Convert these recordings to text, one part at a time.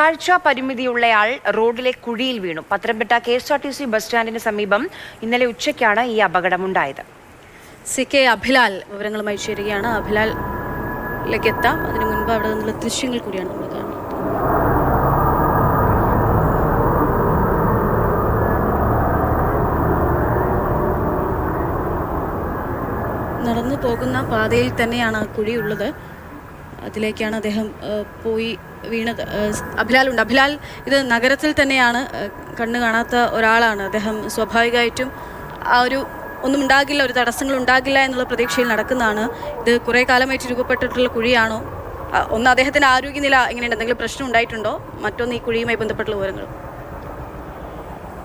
കാഴ്ച പരിമിതിയുള്ളയാൾ റോഡിലെ കുഴിയിൽ വീണു. പത്തനംതിട്ട KSRTC ബസ് സ്റ്റാൻഡിന് സമീപം ഇന്നലെ ഉച്ചയ്ക്കാണ് ഈ അപകടമുണ്ടായത്. CK അഭിലാൽ വിവരങ്ങളുമായി ചേരുകയാണ്. അഭിലാലിലേക്ക് എത്താം. അതിനു മുൻപ് അവിടെ നിന്നുള്ള ദൃശ്യങ്ങൾ കൂടിയാണ് നമ്മൾ കാണുന്നത്. നടന്നു പോകുന്ന പാതയിൽ തന്നെയാണ് കുഴിയുള്ളത്. അതിലേക്കാണ് അദ്ദേഹം പോയി വീണത്. അഭിലാലുണ്ട്. അഭിലാൽ, ഇത് നഗരത്തിൽ തന്നെയാണ്, കണ്ണു കാണാത്ത ഒരാളാണ് അദ്ദേഹം. സ്വാഭാവികമായിട്ടും ആ ഒന്നും ഉണ്ടാകില്ല, ഒരു തടസ്സങ്ങൾ ഉണ്ടാകില്ല എന്നുള്ള പ്രതീക്ഷയിൽ നടക്കുന്നതാണ്. ഇത് കുറേ കാലമായിട്ട് രൂപപ്പെട്ടിട്ടുള്ള കുഴിയാണോ? ഒന്ന്, അദ്ദേഹത്തിൻ്റെ ആരോഗ്യനില എങ്ങനെയുണ്ട്? എന്തെങ്കിലും പ്രശ്നം ഉണ്ടായിട്ടുണ്ടോ? മറ്റൊന്ന്, ഈ കുഴിയുമായി ബന്ധപ്പെട്ടുള്ള വിവരങ്ങൾ.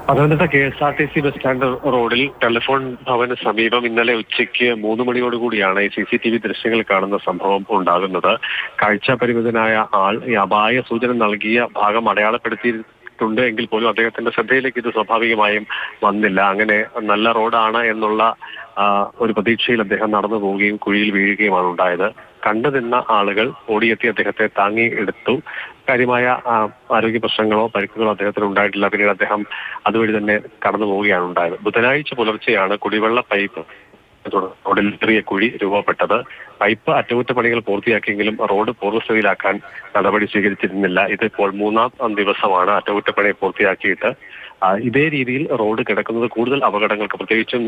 പത്തനംതിട്ട KSRTC ബസ് സ്റ്റാൻഡ് റോഡിൽ ടെലിഫോൺ ഭവന് സമീപം ഇന്നലെ ഉച്ചയ്ക്ക് 3 മണിയോടുകൂടിയാണ് ഈ CCTV ദൃശ്യങ്ങൾ കാണുന്ന സംഭവം ഉണ്ടാകുന്നത്. കാഴ്ച പരിമിതനായ ആൾ ഈ അപായ സൂചന നൽകിയ ഭാഗം അടയാളപ്പെടുത്തിയിട്ടുണ്ട് എങ്കിൽ പോലും അദ്ദേഹത്തിന്റെ ശ്രദ്ധയിലേക്ക് ഇത് സ്വാഭാവികമായും വന്നില്ല. അങ്ങനെ നല്ല റോഡാണ് എന്നുള്ള ഒരു പ്രതീക്ഷയിൽ അദ്ദേഹം നടന്നു പോവുകയും കുഴിയിൽ വീഴുകയുമാണ് ഉണ്ടായത്. കണ്ടു നിന്ന ആളുകൾ ഓടിയെത്തി അദ്ദേഹത്തെ താങ്ങി എടുത്തു. കാര്യമായ ആരോഗ്യ പ്രശ്നങ്ങളോ പരിക്കുകളോ അദ്ദേഹത്തിന് ഉണ്ടായിട്ടില്ല. പിന്നീട് അദ്ദേഹം അതുവഴി തന്നെ കടന്നു പോവുകയാണ് ഉണ്ടായത്. ബുധനാഴ്ച പുലർച്ചെയാണ് കുടിവെള്ള പൈപ്പ് റോഡിൽ ചെറിയ കുഴി രൂപപ്പെട്ടത്. പൈപ്പ് അറ്റകുറ്റപ്പണികൾ പൂർത്തിയാക്കിയെങ്കിലും റോഡ് പൂർവ്വസ്ഥിതിയിലാക്കാൻ നടപടി സ്വീകരിച്ചിരുന്നില്ല. ഇതിപ്പോൾ 3ാം ദിവസമാണ് അറ്റകുറ്റപ്പണി പൂർത്തിയാക്കിയിട്ട്. ഇതേ രീതിയിൽ റോഡ് കിടക്കുന്നത് കൂടുതൽ അപകടങ്ങൾക്ക്, പ്രത്യേകിച്ചും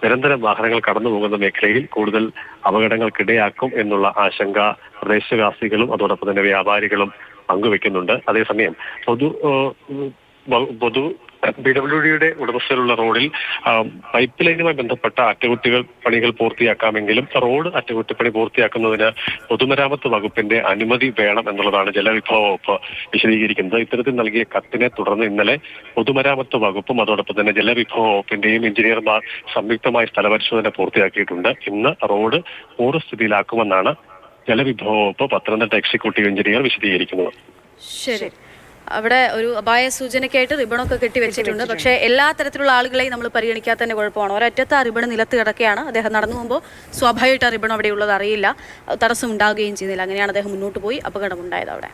നിരന്തരം വാഹനങ്ങൾ കടന്നു പോകുന്ന മേഖലയിൽ കൂടുതൽ അപകടങ്ങൾക്കിടയാക്കും എന്നുള്ള ആശങ്ക പ്രദേശവാസികളും അതോടൊപ്പം തന്നെ വ്യാപാരികളും പങ്കുവെക്കുന്നുണ്ട്. അതേസമയം പൊതു PWDയുടെ ഉടമസ്ഥയിലുള്ള റോഡിൽ പൈപ്പ് ലൈനുമായി ബന്ധപ്പെട്ട അറ്റകുറ്റപ്പണികൾ പൂർത്തിയാക്കാമെങ്കിലും റോഡ് അറ്റകുറ്റപ്പണി പൂർത്തിയാക്കുന്നതിന് പൊതുമരാമത്ത് വകുപ്പിന്റെ അനുമതി വേണം എന്നുള്ളതാണ് ജലവിഭവ വകുപ്പ് വിശദീകരിക്കുന്നത്. ഇത്തരത്തിൽ നൽകിയ കത്തിനെ തുടർന്ന് ഇന്നലെ പൊതുമരാമത്ത് വകുപ്പും അതോടൊപ്പം തന്നെ ജലവിഭവ വകുപ്പിന്റെയും എഞ്ചിനീയർമാർ സംയുക്തമായി സ്ഥലപരിശോധന പൂർത്തിയാക്കിയിട്ടുണ്ട്. ഇന്ന് റോഡ് പൂർവ്വസ്ഥിതിയിലാക്കുമെന്നാണ് ജലവിഭവ വകുപ്പ് പത്തനംതിട്ട എക്സിക്യൂട്ടീവ് എഞ്ചിനീയർ വിശദീകരിക്കുന്നത്. ശരി, അവിടെ ഒരു അപായ സൂചനയ്ക്കായിട്ട് റിബണൊക്കെ കെട്ടിവെച്ചിട്ടുണ്ട്. പക്ഷേ എല്ലാ തരത്തിലുള്ള ആളുകളെയും നമ്മൾ പരിഗണിക്കാത്തതിന്റെ കുഴപ്പമാണ്. ഒരറ്റത്ത് ആ റിബൺ നിലത്ത് കിടക്കുകയാണ്. അദ്ദേഹം നടന്നു പോകുമ്പോൾ സ്വാഭാവികമായിട്ട് ആ റിബൺ അവിടെയുള്ളത് അറിയില്ല, തടസ്സം ഉണ്ടാകുകയും ചെയ്യുന്നില്ല. അങ്ങനെയാണ് അദ്ദേഹം മുന്നോട്ട് പോയി അപകടമുണ്ടായത് അവിടെ.